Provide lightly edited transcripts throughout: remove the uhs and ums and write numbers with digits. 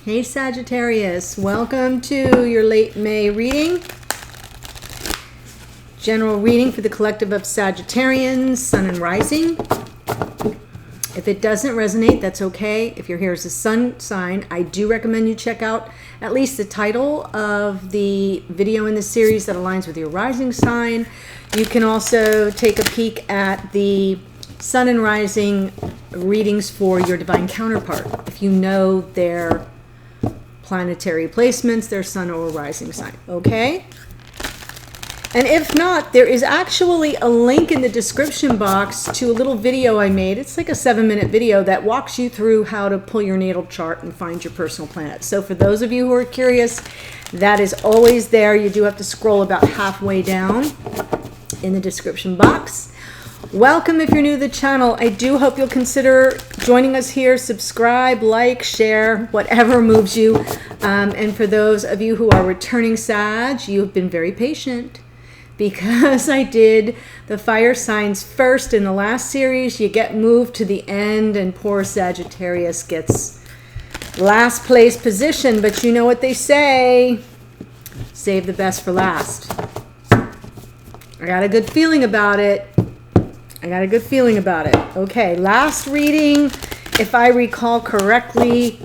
Hey Sagittarius, welcome to your late May reading. General reading for the collective of Sagittarians, Sun and Rising. If it doesn't resonate, that's okay. If you're here as a Sun sign, I do recommend you check out at least the title of the video in the series that aligns with your rising sign. You can also take a peek at the Sun and Rising readings for your divine counterpart if you know their planetary placements, their sun or rising sign, okay? And if not, there is actually a link in the description box to a little video I made. It's like a 7-minute video that walks you through how to pull your natal chart and find your personal planet. So for those of you who are curious, that is always there. You do have to scroll about halfway down in the description box. Welcome if you're new to the channel. I do hope you'll consider joining us here. Subscribe, like, share, whatever moves you. And for those of you who are returning Sag, you have been very patient because I did the fire signs first in the last series. You get moved to the end and poor Sagittarius gets last place position. But you know what they say, save the best for last. I got a good feeling about it. Okay, last reading, if I recall correctly,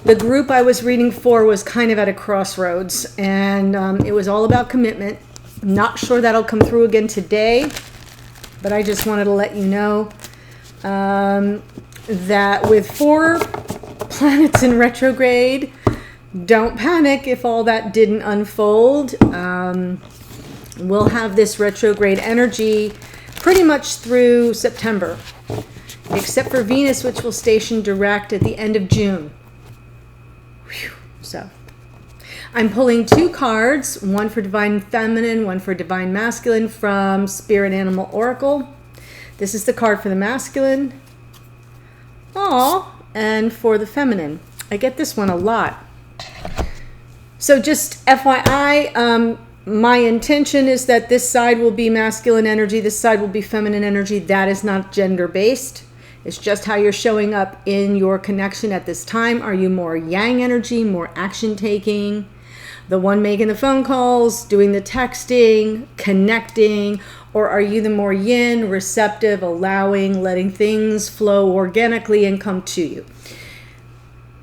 the group I was reading for was kind of at a crossroads, and it was all about commitment. I'm not sure that'll come through again today, but I just wanted to let you know that with 4 planets in retrograde, don't panic if all that didn't unfold. We'll have this retrograde energy pretty much through September, except for Venus, which will station direct at the end of June. Whew. So I'm pulling 2 cards, one for Divine Feminine, one for Divine Masculine from Spirit Animal Oracle. This is the card for the masculine. And for the feminine. I get this one a lot. So just FYI, my intention is that this side will be masculine energy, this side will be feminine energy. That is not gender-based. It's just how you're showing up in your connection at this time. Are you more yang energy, more action-taking, the one making the phone calls, doing the texting, connecting, or are you the more yin, receptive, allowing, letting things flow organically and come to you?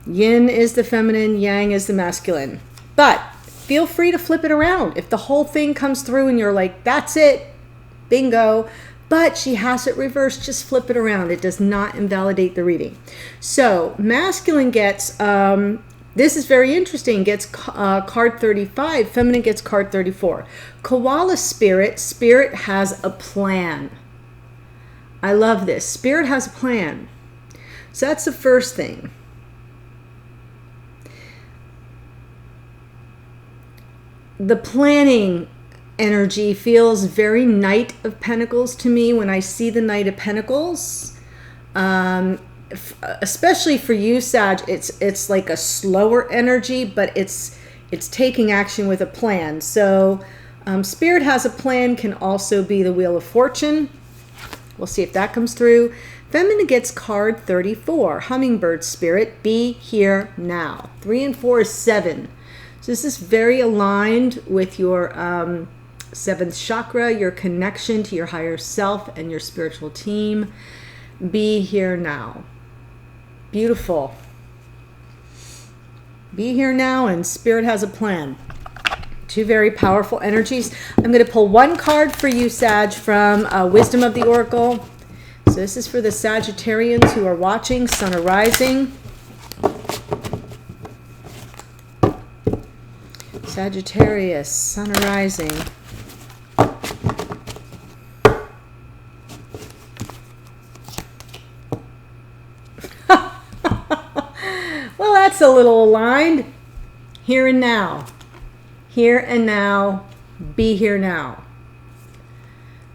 Yin is the feminine, yang is the masculine. But feel free to flip it around. If the whole thing comes through and you're like, that's it, bingo, but she has it reversed, just flip it around. It does not invalidate the reading. So masculine gets, this is very interesting, gets card 35, feminine gets card 34. Koala spirit has a plan. I love this. Spirit has a plan. So that's the first thing. The planning energy feels very Knight of Pentacles to me when I see the Knight of Pentacles. Especially for you, Sag, it's like a slower energy, but it's taking action with a plan. So Spirit has a plan can also be the Wheel of Fortune. We'll see if that comes through. Feminine gets card 34, Hummingbird Spirit, be here now. 3 and 4 is 7. So this is very aligned with your 7th chakra, your connection to your higher self and your spiritual team. Be here now. Beautiful. Be here now, and Spirit has a plan. 2 very powerful energies. I'm going to pull 1 card for you, Sag, from Wisdom of the Oracle. So this is for the Sagittarians who are watching, Sun or Rising. Sagittarius, Sun or Rising. Well, that's a little aligned. Here and now. Here and now. Be here now.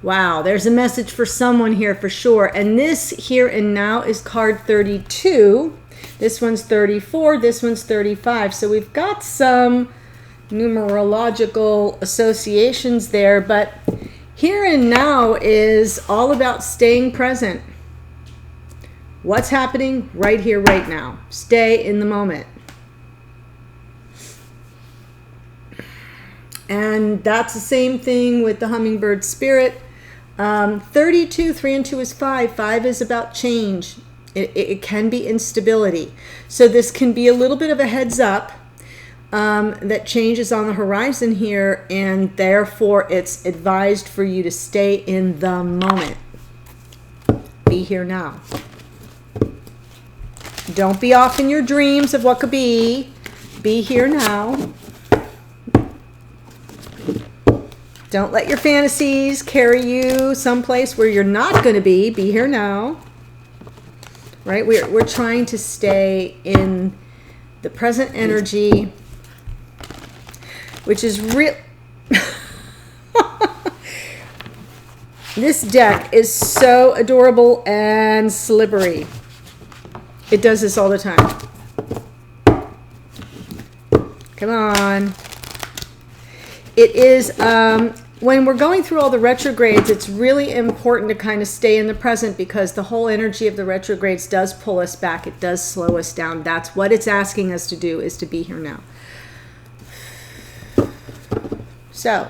Wow, there's a message for someone here for sure. And this here and now is card 32. This one's 34. This one's 35. So we've got some numerological associations there, but here and now is all about staying present. What's happening right here, right now? Stay in the moment. And that's the same thing with the hummingbird spirit. 32, 3 and 2 is 5. 5 is about change. It can be instability. So this can be a little bit of a heads up that change is on the horizon here, and therefore it's advised for you to stay in the moment. Be here now. Don't be off in your dreams of what could be. Be here now. Don't let your fantasies carry you someplace where you're not going to be. Be here now. Right? We're trying to stay in the present energy, which is real. This deck is so adorable and slippery. It does this all the time. Come on. It is, when we're going through all the retrogrades, it's really important to kind of stay in the present, because the whole energy of the retrogrades does pull us back. It does slow us down. That's what it's asking us to do, is to be here now. So,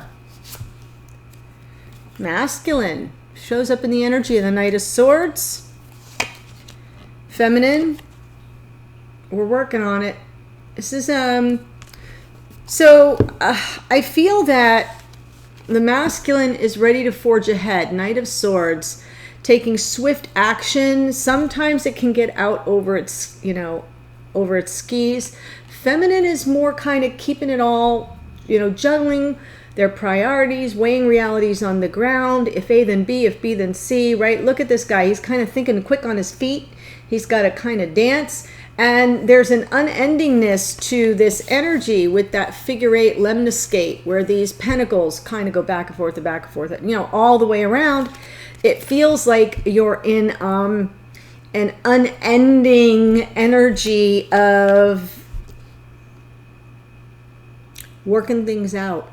masculine shows up in the energy of the Knight of Swords. Feminine, we're working on it. This is, I feel that the masculine is ready to forge ahead. Knight of Swords, taking swift action. Sometimes it can get out over its, over its skis. Feminine is more kind of keeping it all, juggling their priorities, weighing realities on the ground. If A, then B, if B, then C, right? Look at this guy. He's kind of thinking quick on his feet. He's got to kind of dance. And there's an unendingness to this energy with that figure 8 lemniscate, where these pentacles kind of go back and forth, all the way around. It feels like you're in an unending energy of working things out,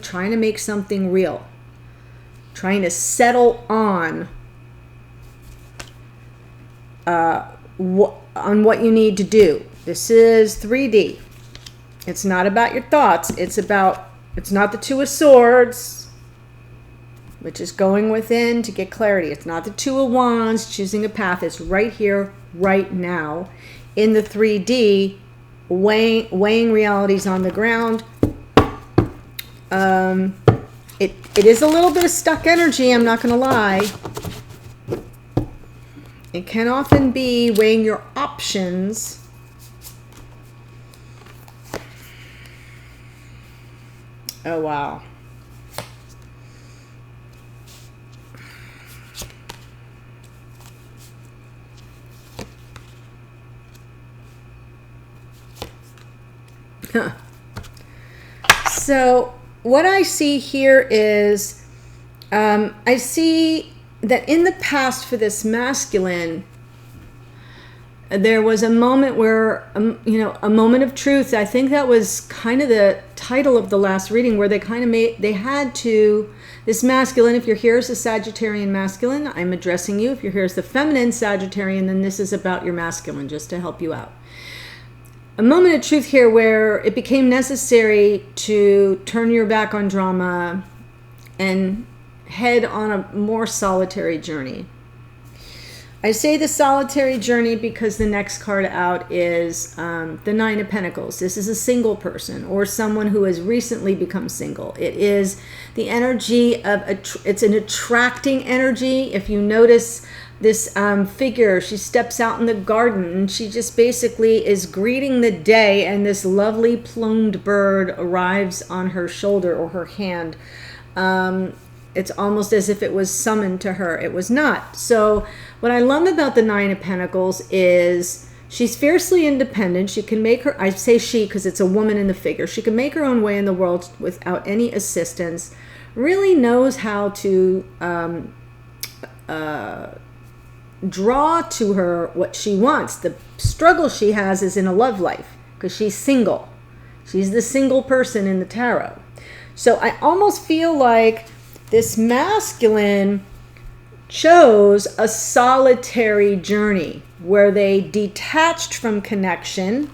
trying to make something real, trying to settle on what you need to do. This is 3D. It's not about your thoughts. It's not the Two of Swords, which is going within to get clarity. It's not the Two of Wands, choosing a path. It's right here, right now, in the 3D, weighing realities on the ground. It is a little bit of stuck energy, I'm not going to lie. It can often be weighing your options. Oh, wow. Huh. So what I see here is, I see that in the past for this masculine, there was a moment where, a moment of truth. I think that was kind of the title of the last reading, where this masculine, if you're here as a Sagittarian masculine, I'm addressing you. If you're here as the feminine Sagittarian, then this is about your masculine, just to help you out. A moment of truth here where it became necessary to turn your back on drama and head on a more solitary journey. I say the solitary journey because the next card out is the Nine of Pentacles. This is a single person or someone who has recently become single. It is the energy of, it's an attracting energy. If you notice this figure, she steps out in the garden and she just basically is greeting the day, and this lovely plumed bird arrives on her shoulder or her hand. It's almost as if it was summoned to her. It was not. So what I love about the Nine of Pentacles is she's fiercely independent. She can make her, I say she because it's a woman in the figure. She can make her own way in the world without any assistance. Really knows how to draw to her what she wants. The struggle she has is in a love life because she's single. She's the single person in the tarot. So I almost feel like this masculine chose a solitary journey where they detached from connection.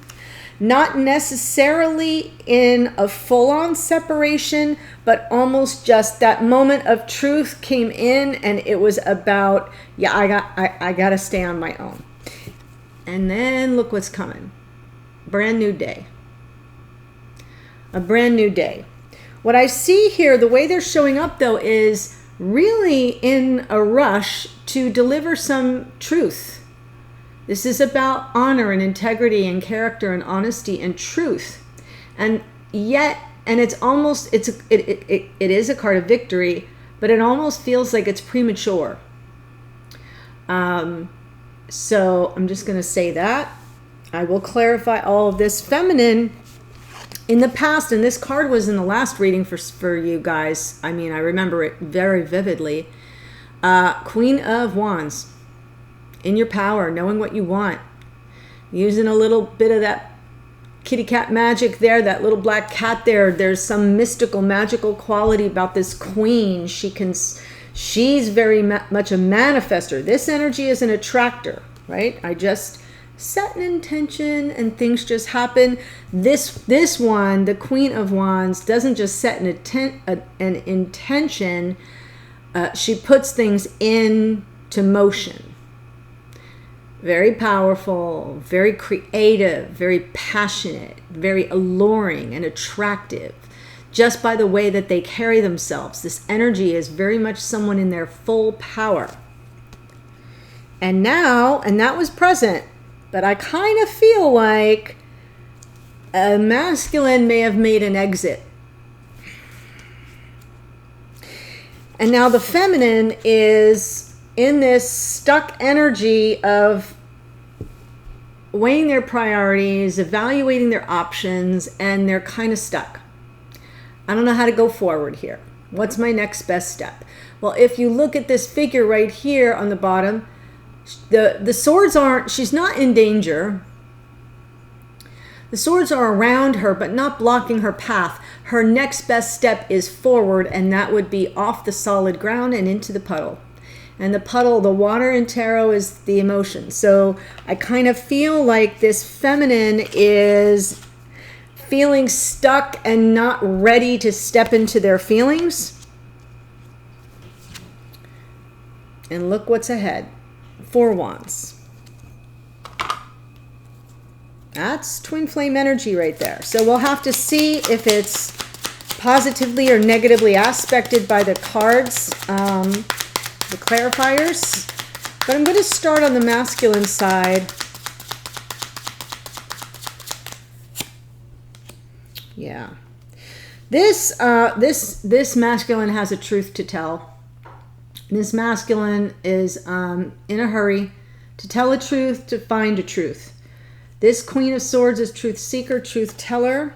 Not necessarily in a full-on separation, but almost just that moment of truth came in, and it was about, yeah, I got to stay on my own. And then look what's coming. Brand new day. A brand new day. What I see here, the way they're showing up though, is really in a rush to deliver some truth. This is about honor and integrity and character and honesty and truth. And yet, and it's almost, it is a card of victory, but it almost feels like it's premature. So I'm just going to say that. I will clarify all of this. Feminine, in the past, and this card was in the last reading for you guys. I mean, I remember it very vividly. Queen of Wands. In your power, knowing what you want, using a little bit of that kitty cat magic there, that little black cat there. There's some mystical, magical quality about this queen. She's very much a manifester. This energy is an attractor, right? I just set an intention and things just happen. This one, the Queen of Wands, doesn't just set an intention. She puts things into motion. Very powerful, very creative, very passionate, very alluring and attractive, just by the way that they carry themselves. This energy is very much someone in their full power. And now, and that was present, but I kind of feel like a masculine may have made an exit. And now the feminine is in this stuck energy of weighing their priorities, evaluating their options, and they're kind of stuck. I don't know how to go forward here. What's my next best step? Well, if you look at this figure right here on the bottom, the swords aren't, she's not in danger. The swords are around her, but not blocking her path. Her next best step is forward, and that would be off the solid ground and into the puddle. And the puddle, the water in tarot, is the emotion. So I kind of feel like this feminine is feeling stuck and not ready to step into their feelings. And look what's ahead. 4 Wands. That's twin flame energy right there. So we'll have to see if it's positively or negatively aspected by the cards. The clarifiers, but I'm going to start on the masculine side. Yeah, this masculine has a truth to tell. This masculine is in a hurry to tell a truth, to find a truth. This Queen of Swords is truth seeker, truth teller.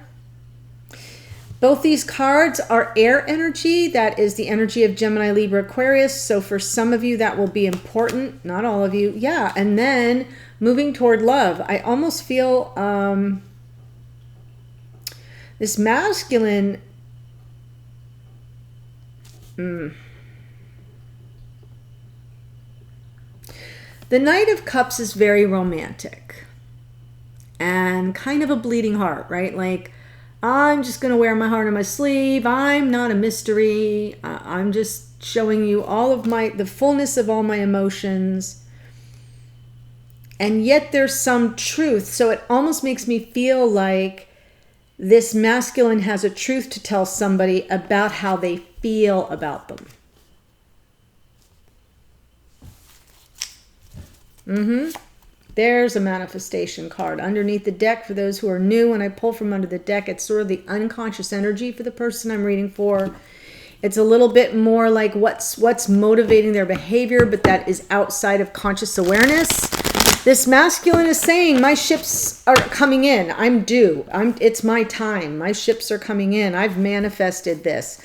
Both these cards are air energy. That is the energy of Gemini, Libra, Aquarius. So for some of you, that will be important. Not all of you. Yeah. And then moving toward love. I almost feel this masculine. The Knight of Cups is very romantic and kind of a bleeding heart, right? Like, I'm just going to wear my heart on my sleeve. I'm not a mystery. I'm just showing you all of the fullness of all my emotions. And yet there's some truth. So it almost makes me feel like this masculine has a truth to tell somebody about how they feel about them. There's a manifestation card underneath the deck. For those who are new, when I pull from under the deck, it's sort of the unconscious energy for the person I'm reading for. It's a little bit more like what's motivating their behavior, but that is outside of conscious awareness. This masculine is saying, my ships are coming in. I'm due. It's my time. My ships are coming in. I've manifested this.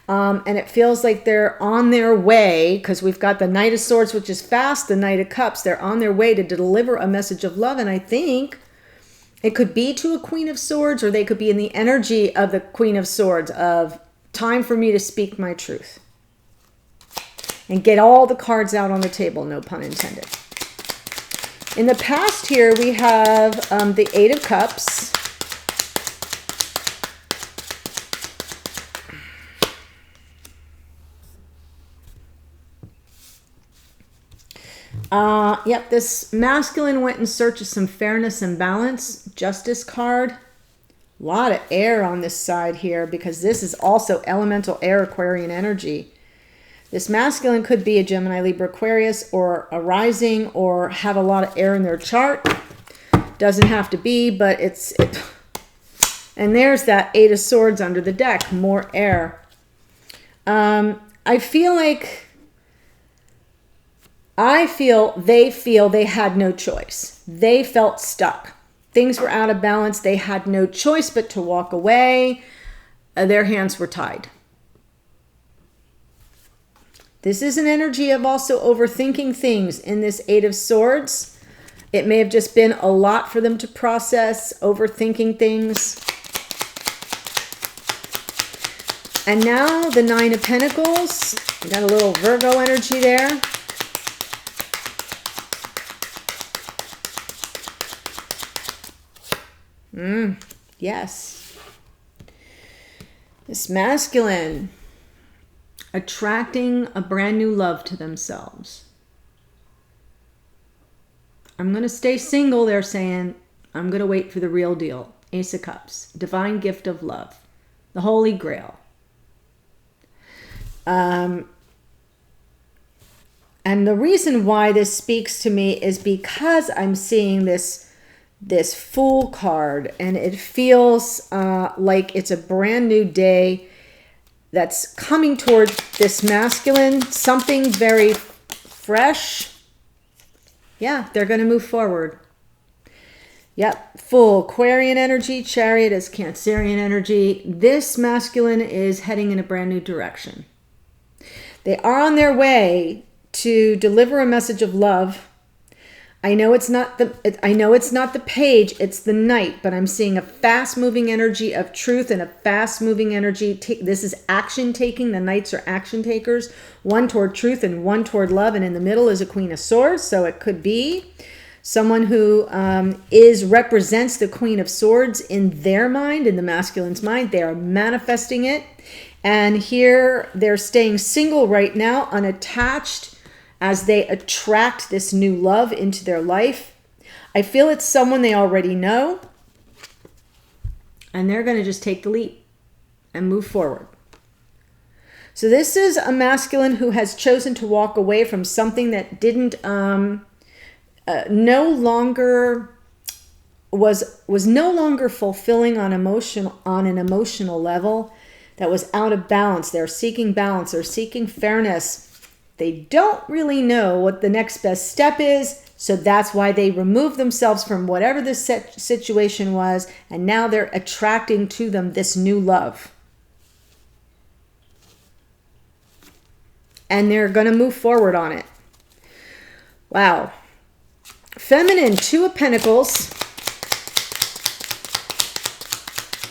And it feels like they're on their way, because we've got the Knight of Swords, which is fast, the Knight of Cups. They're on their way to deliver a message of love. And I think it could be to a Queen of Swords, or they could be in the energy of the Queen of Swords of time for me to speak my truth. And get all the cards out on the table, no pun intended. In the past here, we have the Eight of Cups. Yep, this masculine went in search of some fairness and balance. Justice card. A lot of air on this side here because this is also elemental air Aquarian energy. This masculine could be a Gemini, Libra, Aquarius, or a rising, or have a lot of air in their chart. Doesn't have to be, but and there's that Eight of Swords under the deck, more air. I feel they had no choice. They felt stuck. Things were out of balance. They had no choice but to walk away. Their hands were tied. This is an energy of also overthinking things in this Eight of Swords. It may have just been a lot for them to process, overthinking things. And now the Nine of Pentacles. We got a little Virgo energy there. Yes. This masculine attracting a brand new love to themselves. I'm going to stay single, they're saying. I'm going to wait for the real deal. Ace of Cups. Divine gift of love. The Holy Grail. And the reason why this speaks to me is because I'm seeing this Fool card, and it feels like it's a brand new day that's coming toward this masculine, something very fresh. Yeah, they're going to move forward. Yep, Fool, Aquarian energy, Chariot is Cancerian energy. This masculine is heading in a brand new direction. They are on their way to deliver a message of love. I know it's not the page, it's the Knight, but I'm seeing a fast-moving energy of truth and a fast-moving energy. This is action taking. The Knights are action takers, one toward truth and one toward love, and in the middle is a Queen of Swords. So it could be someone who represents the Queen of Swords in their mind, in the masculine's mind. They are manifesting it, and here they're staying single right now, unattached, as they attract this new love into their life. I feel it's someone they already know, and they're going to just take the leap and move forward. So this is a masculine who has chosen to walk away from something that didn't no longer was no longer fulfilling on an emotional level, that was out of balance. They're seeking balance, they're seeking fairness. They don't really know what the next best step is, so that's why they remove themselves from whatever the situation was, and now they're attracting to them this new love. And they're going to move forward on it. Wow. Feminine, Two of Pentacles.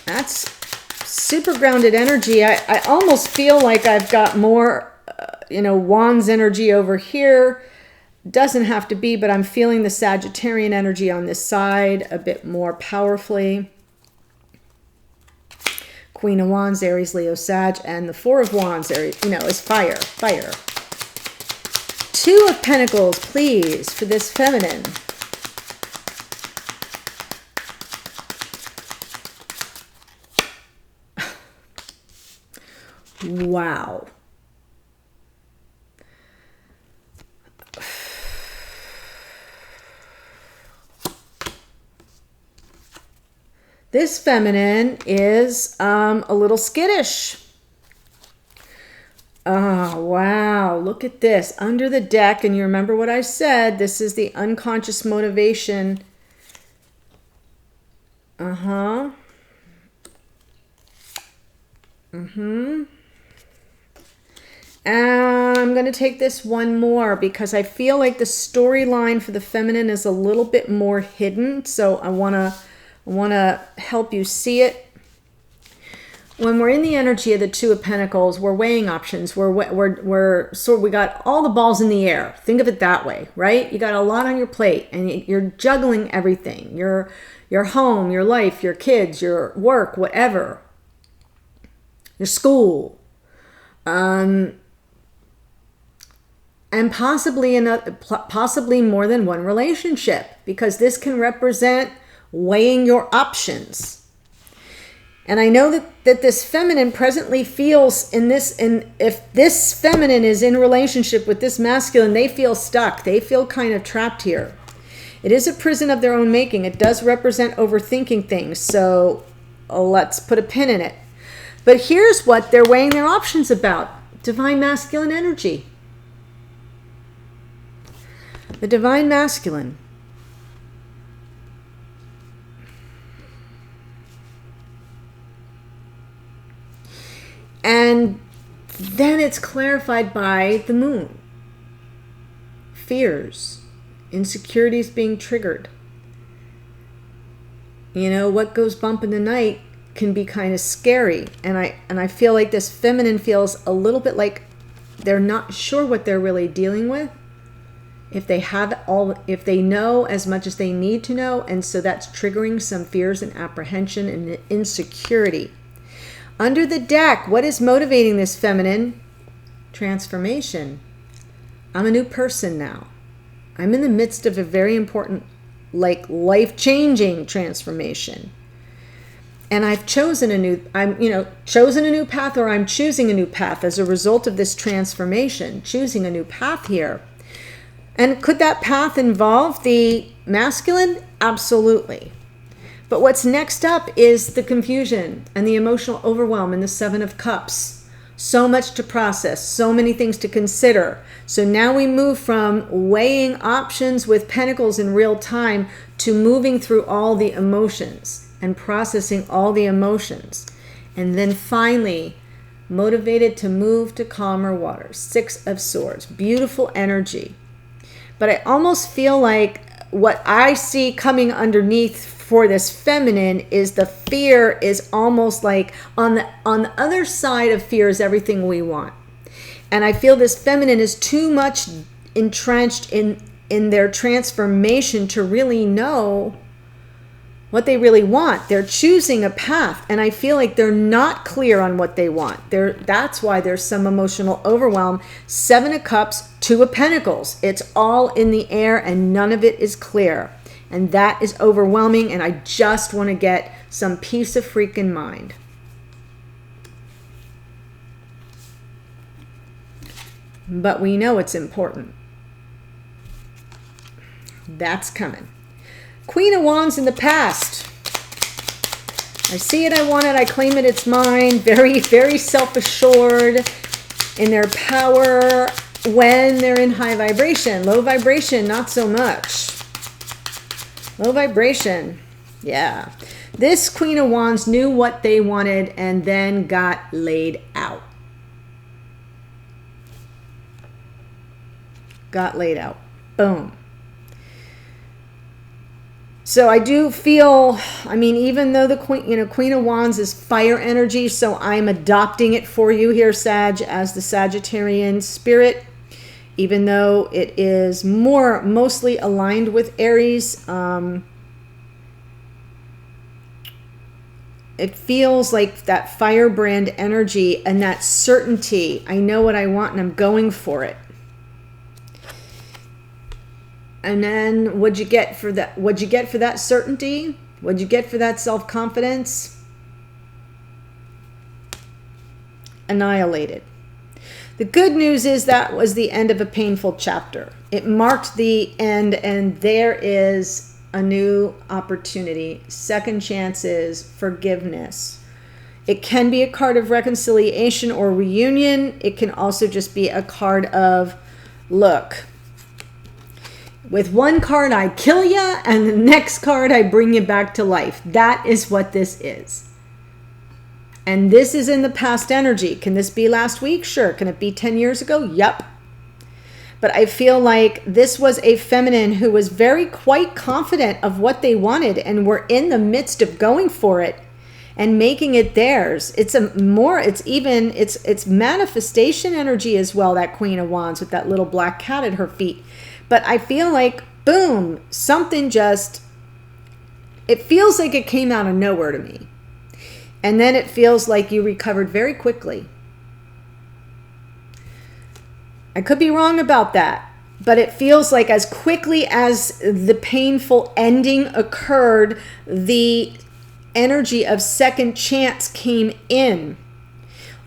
That's super grounded energy. I almost feel like I've got more Wands energy over here. Doesn't have to be, but I'm feeling the Sagittarian energy on this side a bit more powerfully. Queen of Wands, Aries, Leo, Sag, and the Four of Wands, is fire, fire. Two of Pentacles, please, for this feminine. Wow. This feminine is a little skittish. Oh, wow. Look at this. Under the deck, and you remember what I said, this is the unconscious motivation. And I'm going to take this one more because I feel like the storyline for the feminine is a little bit more hidden. So I want to help you see it. When we're in the energy of the Two of Pentacles, we're weighing options. We got all the balls in the air. Think of it that way, right? You got a lot on your plate and you're juggling everything. Your home, your life, your kids, your work, whatever. Your school. and possibly more than one relationship, because this can represent weighing your options. And I know that this feminine presently feels if this feminine is in relationship with this masculine, they feel stuck. They feel kind of trapped here. It is a prison of their own making. It does represent overthinking things. So let's put a pin in it. But here's what they're weighing their options about. Divine masculine energy. The divine masculine. And then it's clarified by the moon. Fears, insecurities being triggered. You know, what goes bump in the night can be kind of scary. And I feel like this feminine feels a little bit like they're not sure what they're really dealing with. If they know as much as they need to know, and so that's triggering some fears and apprehension and insecurity. Under the deck, what is motivating this feminine? Transformation. I'm a new person now. I'm in the midst of a very important, life-changing transformation. And I've chosen a new path, or I'm choosing a new path as a result of this transformation, choosing a new path here. And could that path involve the masculine? Absolutely. But what's next up is the confusion and the emotional overwhelm in the Seven of Cups. So much to process, so many things to consider. So now we move from weighing options with pentacles in real time to moving through all the emotions and processing all the emotions. And then finally, motivated to move to calmer waters. Six of Swords, beautiful energy. But I almost feel like what I see coming underneath for this feminine is the fear is almost like on the other side of fear is everything we want. And I feel this feminine is too much entrenched in their transformation to really know what they really want. They're choosing a path, and I feel like they're not clear on what they want. That's why there's some emotional overwhelm. Seven of Cups, Two of Pentacles. It's all in the air and none of it is clear. And that is overwhelming, and I just want to get some peace of freaking mind. But we know it's important. That's coming. Queen of Wands in the past. I see it, I want it, I claim it, it's mine. Very, very self-assured in their power when they're in high vibration. Low vibration, not so much. Low vibration, yeah. This Queen of Wands knew what they wanted and then got laid out. Got laid out. Boom. So I do feel, even though the Queen of Wands is fire energy, so I'm adopting it for you here, Sag, as the Sagittarian spirit. Even though it is mostly aligned with Aries, it feels like that firebrand energy and that certainty. I know what I want and I'm going for it. And then what'd you get for that? What'd you get for that certainty? What'd you get for that self-confidence? Annihilated. The good news is that was the end of a painful chapter. It marked the end, and there is a new opportunity, second chances, forgiveness. It can be a card of reconciliation or reunion. It can also just be a card of, look, with one card I kill you, and the next card I bring you back to life. That is what this is. And this is in the past energy. Can this be last week? Sure. Can it be 10 years ago? Yup. But I feel like this was a feminine who was quite confident of what they wanted and were in the midst of going for it and making it theirs. It's manifestation energy as well, that Queen of Wands with that little black cat at her feet. But I feel like, boom, something it feels like it came out of nowhere to me. And then it feels like you recovered very quickly. I could be wrong about that, but it feels like as quickly as the painful ending occurred, the energy of second chance came in.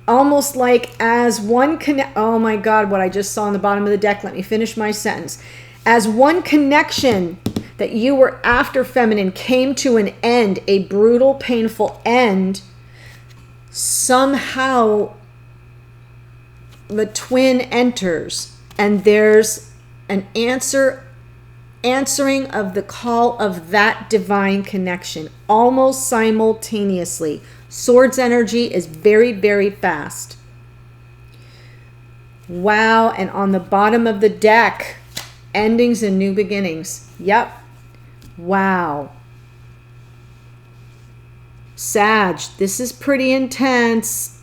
Almost like as one oh my God, what I just saw on the bottom of the deck. Let me finish my sentence. As one connection that you were after, feminine, came to an end, a brutal, painful end, somehow the twin enters, and there's an answering of the call of that divine connection almost simultaneously. Swords energy is very, very fast. Wow. And on the bottom of the deck, endings and new beginnings. Yep. Wow. Sag, this is pretty intense.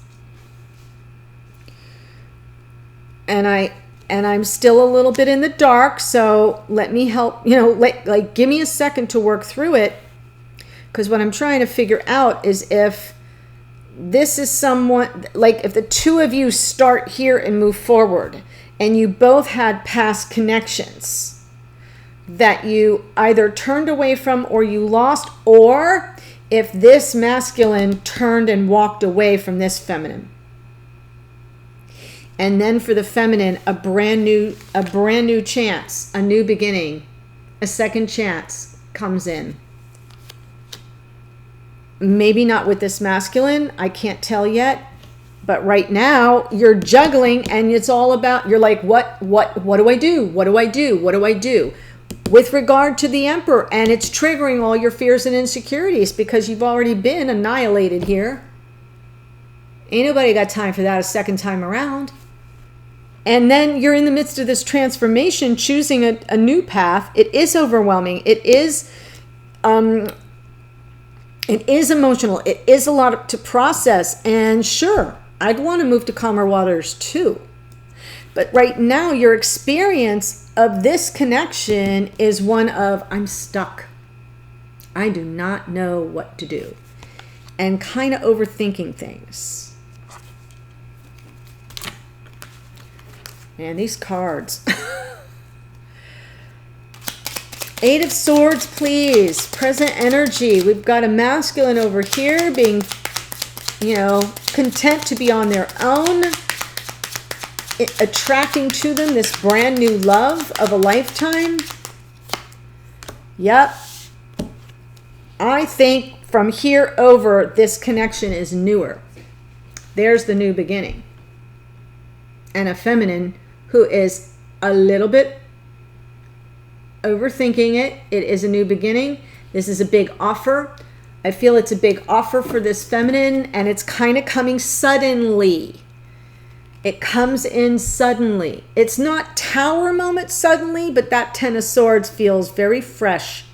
And I'm still a little bit in the dark, so let me help, like give me a second to work through it, because what I'm trying to figure out is if this is someone, like if the two of you start here and move forward, and you both had past connections that you either turned away from or you lost, or if this masculine turned and walked away from this feminine. And then for the feminine, a brand new chance, a new beginning, a second chance comes in. Maybe not with this masculine, I can't tell yet. But right now, you're juggling, and it's all about, you're like, what do I do? What do I do? What do I do? With regard to the Emperor, and it's triggering all your fears and insecurities because you've already been annihilated here. Ain't nobody got time for that a second time around. And then you're in the midst of this transformation, choosing a new path. It is overwhelming. It is emotional. It is a lot to process. And sure, I'd want to move to calmer waters too. But right now, your experience of this connection is one of, I'm stuck. I do not know what to do. And kind of overthinking things. Man, these cards. Eight of Swords, please. Present energy. We've got a masculine over here being, content to be on their own. Attracting to them this brand new love of a lifetime. Yep. I think from here over, this connection is newer. There's the new beginning. And a feminine who is a little bit overthinking it. It is a new beginning. This is a big offer. I feel it's a big offer for this feminine, and it's kind of coming suddenly. It comes in suddenly. It's not Tower moment suddenly, but that Ten of Swords feels very fresh.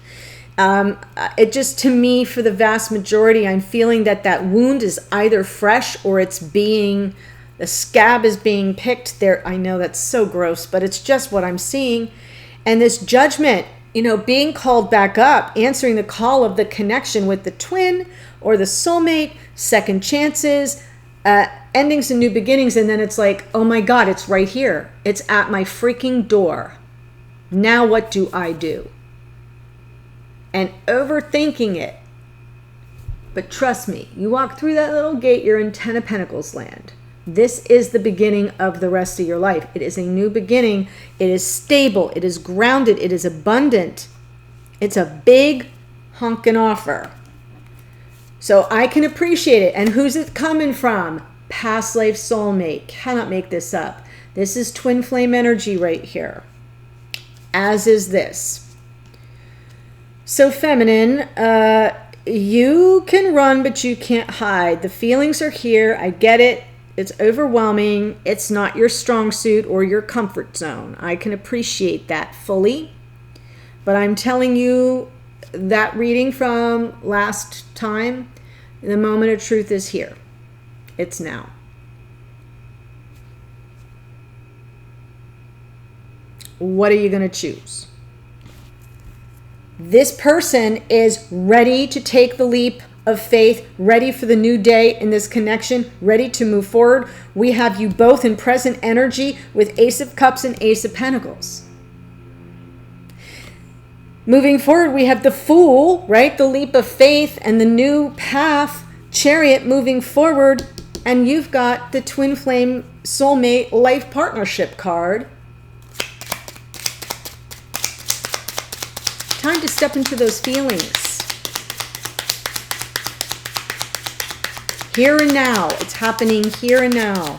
It just, to me, for the vast majority, I'm feeling that wound is either fresh or it's being... The scab is being picked there. I know that's so gross, but it's just what I'm seeing. And this judgment, being called back up, answering the call of the connection with the twin or the soulmate, second chances, endings and new beginnings. And then it's like, oh my God, it's right here. It's at my freaking door. Now what do I do? And overthinking it. But trust me, you walk through that little gate, you're in Ten of Pentacles land. This is the beginning of the rest of your life. It is a new beginning. It is stable. It is grounded. It is abundant. It's a big honkin' offer. So I can appreciate it. And who's it coming from? Past life soulmate. Cannot make this up. This is twin flame energy right here. As is this. So feminine, you can run, but you can't hide. The feelings are here. I get it. It's overwhelming. It's not your strong suit or your comfort zone. I can appreciate that fully. But I'm telling you, that reading from last time, the moment of truth is here. It's now. What are you going to choose? This person is ready to take the leap of faith, ready for the new day in this connection, ready to move forward. We have you both in present energy with Ace of Cups and Ace of Pentacles. Moving forward, we have the Fool, right? The leap of faith and the new path, Chariot moving forward. And you've got the Twin Flame Soulmate Life Partnership card. Time to step into those feelings. Here and now. It's happening here and now.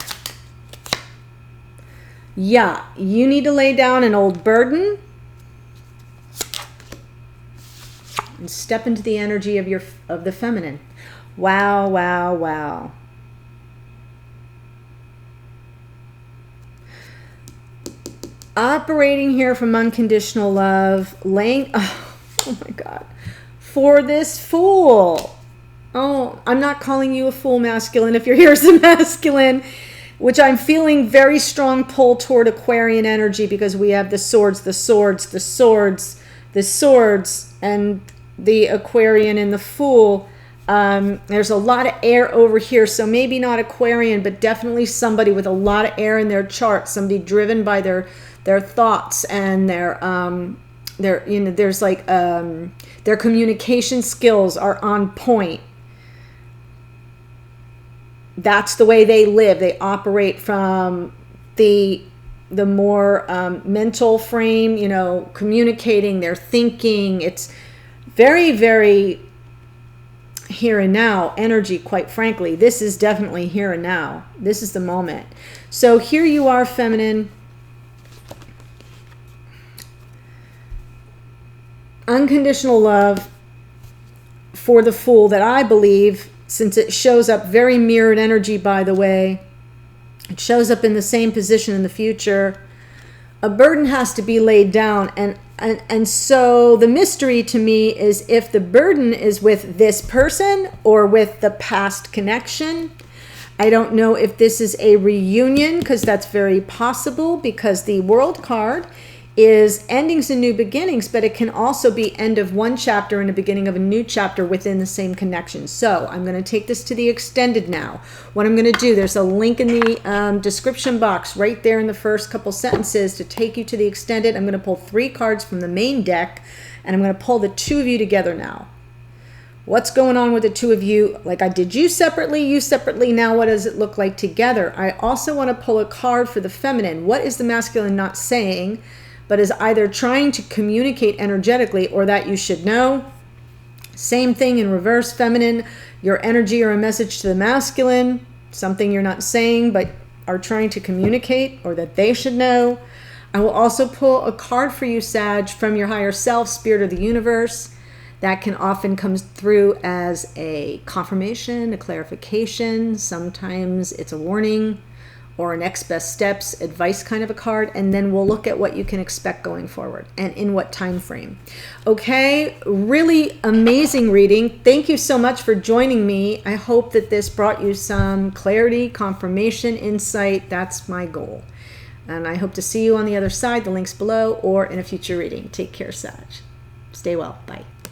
Yeah, you need to lay down an old burden and step into the energy of the feminine. Wow, wow, wow. Operating here from unconditional love, laying, oh my God, for this Fool. Oh, I'm not calling you a fool, masculine. If you're here as a masculine, which I'm feeling very strong pull toward Aquarian energy because we have the swords, the swords, the swords, the swords, and the Aquarian and the Fool. There's a lot of air over here, so maybe not Aquarian, but definitely somebody with a lot of air in their chart, somebody driven by their thoughts and their you know, there's like their communication skills are on point. That's the way they live. They operate from the more mental frame, you know, communicating, their thinking. It's very, very here and now energy, quite frankly. This is definitely here and now. This is the moment. So here you are, feminine. Unconditional love for the Fool that I believe, since it shows up very mirrored energy, by the way, it shows up in the same position in the future. A burden has to be laid down. And so the mystery to me is if the burden is with this person or with the past connection. I don't know if this is a reunion, because that's very possible, because the World card is endings and new beginnings, but it can also be end of one chapter and the beginning of a new chapter within the same connection. So I'm going to take this to the extended now. What I'm going to do, there's a link in the description box right there in the first couple sentences to take you to the extended. I'm going to pull 3 cards from the main deck, and I'm going to pull the 2 of you together now. What's going on with the 2 of you? Like I did you separately. Now what does it look like together? I also want to pull a card for the feminine. What is the masculine not saying, but is either trying to communicate energetically or that you should know? Same thing in reverse, feminine. Your energy or a message to the masculine, something you're not saying but are trying to communicate or that they should know. I will also pull a card for you, Sag, from your higher self, spirit of the universe. That can often come through as a confirmation, a clarification. Sometimes it's a warning or a next best steps, advice kind of a card, and then we'll look at what you can expect going forward and in what time frame. Okay, really amazing reading. Thank you so much for joining me. I hope that this brought you some clarity, confirmation, insight. That's my goal. And I hope to see you on the other side. The link's below or in a future reading. Take care, Sag. Stay well. Bye.